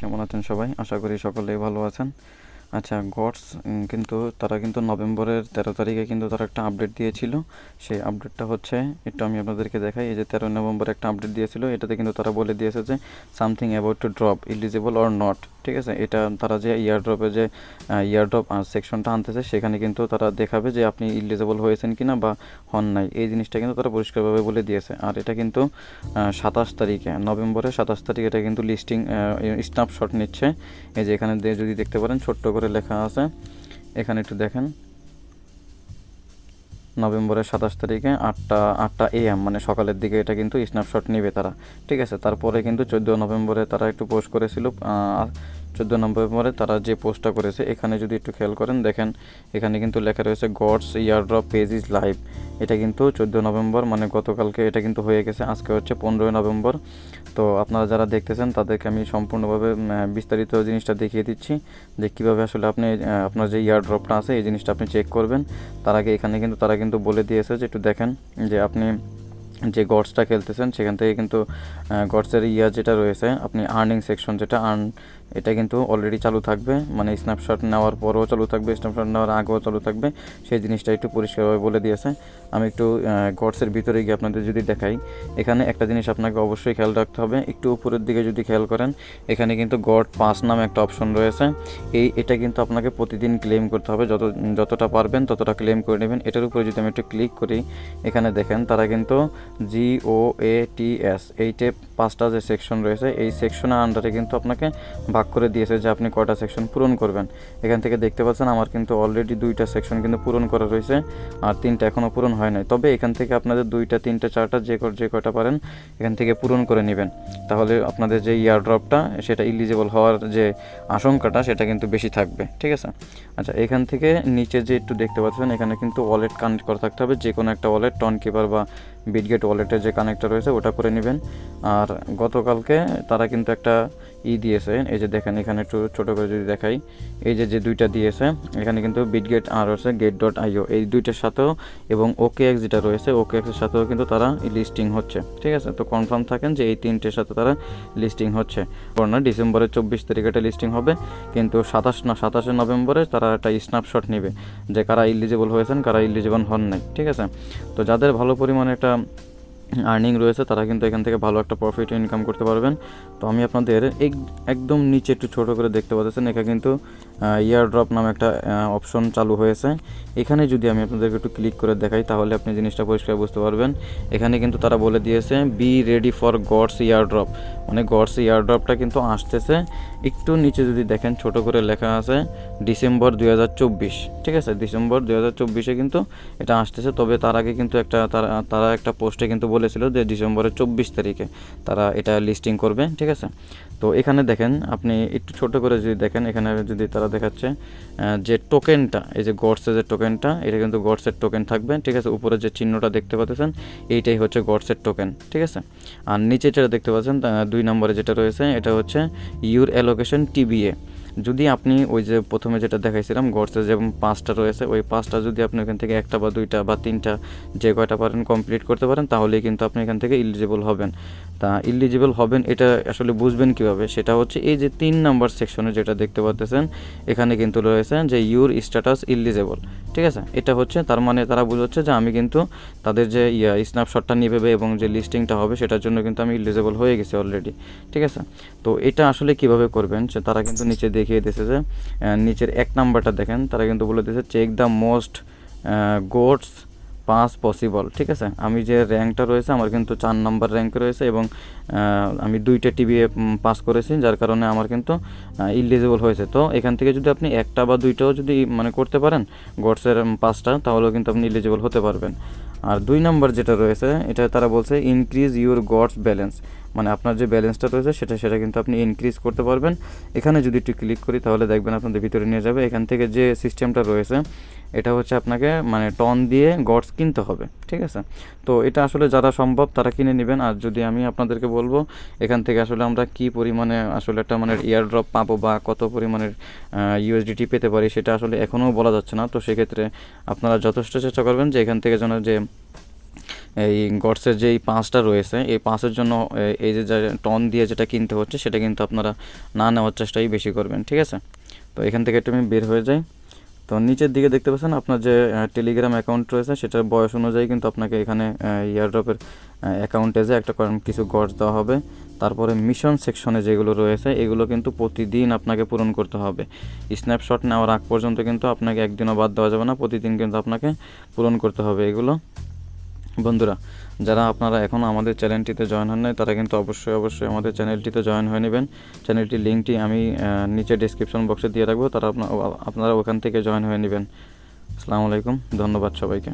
কেমন আছেন সবাই? আশা করি সকলেই ভালো আছেন। আচ্ছা, গডস কিন্তু তারা কিন্তু নভেম্বরের 13 তারিখে কিন্তু তারা একটা আপডেট দিয়েছিল। সেই আপডেটটা হচ্ছে, একটু আমি আপনাদেরকে দেখাই। এই যে 13 নভেম্বর একটা আপডেট দিয়েছিল, এটাতে কিন্তু তারা বলে দিয়েছে যে something about to drop eligible or not. ঠিক আছে, এটা তারা যে ইয়ারড্রপে যে ইয়ারড্রপ সেকশনটা আনতেছে, সেখানে কিন্তু তারা দেখাবে যে আপনি ইলিজিবল হয়েছেন কিনা বা হন নাই। এই জিনিসটা কিন্তু তারা পরিষ্কারভাবে বলে দিয়েছে। আর এটা কিন্তু 27 তারিখে, নভেম্বরের 27 তারিখে এটা কিন্তু লিস্টিং স্ন্যাপশট নিচ্ছে। এই যে এখানে যদি দেখতে পারেন ছোট্ট করে লেখা আছে, এখানে একটু দেখেন, নভেম্বরের 27 তারিখে 8টা AM মানে সকালের দিকে এটা কিন্তু স্ন্যাপশট নেবে তারা। ঠিক আছে, তারপরে কিন্তু 14 নভেম্বরে তারা একটু পোস্ট করেছিল। 14 নভেম্বরে তারা যে পোস্টটা করেছে, এখানে যদি একটু খেয়াল করেন দেখেন, এখানে কিন্তু লেখা রয়েছে Gods airdrop page is live. এটা কিন্তু 14 নভেম্বর মানে গতকালকে এটা কিন্তু হয়ে গেছে। আজকে হচ্ছে 15 নভেম্বর। তো আপনারা যারা দেখতেছেন তাদেরকে আমি সম্পূর্ণভাবে বিস্তারিত জিনিসটা দেখিয়ে দিচ্ছি যে কীভাবে আসলে আপনি আপনার যে ইয়ারড্রপটা আছে এই জিনিসটা আপনি চেক করবেন। তার আগে এখানে কিন্তু তারা কিন্তু বলে দিয়েছে যে একটু দেখেন যে আপনি যে গডসটা খেলতেছেন সেখান থেকে কিন্তু গডসের যেটা রয়েছে, আপনি আর্নিং সেকশন যেটা এটা কিন্তু অলরেডি চালু থাকবে, মানে স্ন্যাপশট নেওয়ার পরেও চালু থাকবে, স্ন্যাপশট নেওয়ার আগেও চালু থাকবে। সেই জিনিসটা একটু পরিষ্কারভাবে বলে দিয়েছে। আমি একটু গডসের ভিতরে গিয়ে আপনাদের যদি দেখাই, এখানে একটা জিনিস আপনাকে অবশ্যই খেয়াল রাখতে হবে। একটু উপরের দিকে যদি খেয়াল করেন, এখানে কিন্তু গড পাস নামে একটা অপশন রয়েছে। এটা কিন্তু আপনাকে প্রতিদিন ক্লেম করতে হবে, যতটা পারবেন ততটা ক্লেম করে নেবেন। এটার উপরে যদি আমি একটু ক্লিক করি, এখানে দেখেন তারা কিন্তু GOATS এইটে 5টা যে সেকশন রয়েছে, এই সেকশনের আন্ডারে কিন্তু আপনাকে ভাগ করে দিয়েছে যে আপনি কয়টা সেকশন পূরণ করবেন। এখান থেকে দেখতে পাচ্ছেন আমার কিন্তু অলরেডি 2টা সেকশন কিন্তু পূরণ করা রয়েছে, আর 3টা এখনও পূরণ হয় নাই। তবে এখান থেকে আপনাদের 2টা 3টা 4টা যে কয়টা পারেন এখান থেকে পূরণ করে নেবেন। তাহলে আপনাদের যে ইয়ারড্রপটা সেটা ইলিজিবল হওয়ার যে আশঙ্কাটা সেটা কিন্তু বেশি থাকবে। ঠিক আছে, আচ্ছা, এখান থেকে নিচে যে একটু দেখতে পাচ্ছেন, এখানে কিন্তু ওয়ালেট কানেক্ট করা থাকতে হবে। যে কোনো একটা ওয়ালেট, টনকিপার বা বিটগেট ওয়ালেটের যে কানেক্টর রয়েছে ওটা করে নেবেন। আর গতকালকে তারা কিন্তু একটা দিয়েছে, এই যে দেখেন, এখানে একটু ছোটো করে যদি দেখাই, এই যে 2টা দিয়েছে, এখানে কিন্তু বিটগেট আর হচ্ছে get.io, এই 2টার সাথেও এবং OKX যেটা রয়েছে, OKX এর সাথেও কিন্তু তারা লিস্টিং হচ্ছে। ঠিক আছে, তো কনফার্ম থাকেন যে এই 3টের সাথে তারা লিস্টিং হচ্ছে। না, ডিসেম্বরের 24 তারিখে এটা লিস্টিং হবে, কিন্তু 27 নভেম্বরে তারা একটা স্ন্যাপশট নেবে যে কারা ইলিজিবল হয়েছেন, কারা ইলিজিবল হন নাই। ঠিক আছে, তো যাদের ভালো পরিমাণে একটা আর্নিং রয়েছে তারা কিন্তু এখান থেকে ভালো একটা প্রফিট ইনকাম করতে পারবেন। তো আমি আপনাদের একদম নিচে একটু ছোটো করে দেখতে পাচ্ছেন, এখানে কিন্তু ইয়ারড্রপ নামে একটা অপশন চালু হয়েছে। এখানে যদি আমি আপনাদেরকে একটু ক্লিক করে দেখাই তাহলে আপনি জিনিসটা পরিষ্কার বুঝতে পারবেন। এখানে কিন্তু তারা বলে দিয়েছে be ready for Gods airdrop, মানে গডস ইয়ারড্রপটা কিন্তু আসতেছে। একটু নিচে যদি দেখেন ছোট করে লেখা আছে ডিসেম্বর 2024। ঠিক আছে, ডিসেম্বর 2024 কিন্তু এটা আসতেছে। তবে তার আগে কিন্তু তারা একটা পোস্টে কিন্তু বলেছিল যে ডিসেম্বরের 24 তারিখে তারা এটা লিস্টিং করবে। ঠিক আছে, তো এখানে দেখেন, আপনি একটু ছোট করে যদি দেখেন, এখানে যদি তারা দেখাচ্ছে যে টোকেনটা, এই যে গডসের যে টোকেনটা, এটা কিন্তু গডসের টোকেন থাকবে। ঠিক আছে, উপরে যে চিহ্নটা দেখতে পাচ্ছেন এইটাই হচ্ছে গডসের টোকেন। ঠিক আছে, আর নিচে যেটা দেখতে পাচ্ছেন 2 নম্বরে যেটা রয়েছে এটা হচ্ছে ইউর অ্যালোকেশন TBA। যদি আপনি ওই যে প্রথমে যেটা দেখাইছিলাম গডসের যেমন 5টা রয়েছে, ওই 5টা যদি আপনি এখান থেকে 1টা বা 2টা বা 3টা যে কয়টা পারেন কমপ্লিট করতে পারেন, তাহলেই কিন্তু আপনি এখান থেকে ইলিজিবল হবেন। তা ইলিজিবল হবেন এটা আসলে বুঝবেন কিভাবে, সেটা হচ্ছে এই যে 3 নম্বর সেকশনে যেটা দেখতে পাচ্ছেন, এখানে কিন্তু রয়েছে যে ইউর স্ট্যাটাস ইলিজিবল। ঠিক আছে, এটা হচ্ছে তার মানে তারা বোঝাচ্ছে যে আমি কিন্তু তাদের যে স্ন্যাপশটটা নেবে এবং যে লিস্টিংটা হবে সেটার জন্য কিন্তু আমি ইলিজিবল হয়ে গেছি অলরেডি। ঠিক আছে, তো এটা আসলে কিভাবে করবেন সে তারা কিন্তু নিচে দেখিয়ে দিয়েছে যে নিচের 1 নাম্বারটা দেখেন, তারা কিন্তু বলে দিয়েছে check the most goats pass possible. ঠিক আছে, আমি যে র্যাঙ্কটা রয়েছে আমার কিন্তু 4 নম্বর র্যাঙ্কে রয়েছে এবং আমি 2টা TBA পাস করেছি, যার কারণে আমার কিন্তু ইলিজিবল হয়েছে। তো এখান থেকে যদি আপনি 1টা বা 2টাও যদি মানে করতে পারেন গডসের 5টা, তাহলেও কিন্তু আপনি ইলিজিবল হতে পারবেন। আর 2 নম্বর যেটা রয়েছে এটা তারা বলছে ইনক্রিজ ইউর গডস ব্যালেন্স, মানে আপনার যে ব্যালেন্সটা রয়েছে সেটা কিন্তু আপনি ইনক্রিজ করতে পারবেন। এখানে যদি একটু ক্লিক করি তাহলে দেখবেন আপনাদের ভিতরে নিয়ে যাবে। এখান থেকে যে সিস্টেমটা রয়েছে এটা হচ্ছে আপনাকে মানে টন দিয়ে গডস কিনতে হবে। ঠিক আছে, তো এটা আসলে যারা সম্ভব তারা কিনে নেবেন। আর যদি আমি আপনাদেরকে বলবো এখান থেকে আসলে আমরা কি পরিমাণে আসলে একটা মানে ইয়ারড্রপ পাবো বা কত পরিমাণের USDT পেতে পারি সেটা আসলে এখনও বলা যাচ্ছে না। তো সেক্ষেত্রে আপনারা যথেষ্ট চেষ্টা করবেন যে এখান থেকে যেন যে এই গডসের যেই 5টা রয়েছে এই 5-এর জন্য এই যে টন দিয়ে যেটা কিনতে হচ্ছে সেটা কিন্তু আপনারা না নেওয়ার চেষ্টাই বেশি করবেন, ঠিক আছে। তো এখান থেকে একটু আমি বের হয়ে যাই। তো নিচের দিকে দেখতে পাচ্ছেন আপনার যে টেলিগ্রাম অ্যাকাউন্ট রয়েছে সেটার বয়স অনুযায়ী কিন্তু আপনাকে এখানে ইয়ারড্রপের অ্যাকাউন্টে যে একটা কিছু গডস দেওয়া হবে। তারপরে মিশন সেকশনে যেগুলো রয়েছে এগুলো কিন্তু প্রতিদিন আপনাকে পূরণ করতে হবে। স্ন্যাপশট নেওয়ার আগ পর্যন্ত কিন্তু আপনাকে একদিনও বাদ দেওয়া যাবে না, প্রতিদিন কিন্তু আপনাকে পূরণ করতে হবে এগুলো। বন্ধুরা, যারা আপনারা এখনও আমাদের চ্যানেলটিতে জয়েন হন নাই তারা কিন্তু অবশ্যই আমাদের চ্যানেলটিতে জয়েন হয়ে নেবেন। চ্যানেলটির লিঙ্কটি আমি নিচে ডেসক্রিপশন বক্সে দিয়ে রাখবো, তারা আপনারা ওখান থেকে জয়েন হয়ে নেবেন। আসসালামু আলাইকুম, ধন্যবাদ সবাইকে।